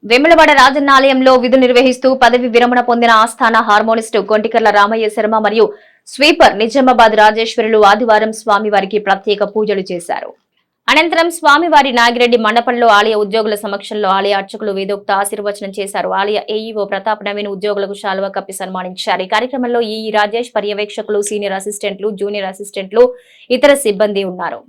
వేములవాడ రాజన్న ఆలయంలో విధులు నిర్వహిస్తూ పదవి విరమణ పొందిన ఆస్థాన హార్మోనిస్టు కొంటికర్ల రామయ్య శర్మ మరియు స్వీపర్ నిజామాబాద్ రాజేశ్వరులు ఆదివారం స్వామివారికి ప్రత్యేక పూజలు చేశారు. అనంతరం స్వామివారి నాగిరెడ్డి మండపంలో ఆలయ ఉద్యోగుల సమక్షంలో ఆలయ అర్చకులు వేదోక్త ఆశీర్వచనం చేశారు. ఆలయ ఏఈఓ ప్రతాప్ నవీన్ ఉద్యోగులకు శాలువా కప్పి సన్మానించారు. ఈ కార్యక్రమంలో ఈఈ రాజేష్, పర్యవేక్షకులు, సీనియర్ అసిస్టెంట్లు, జూనియర్ అసిస్టెంట్లు, ఇతర సిబ్బంది ఉన్నారు.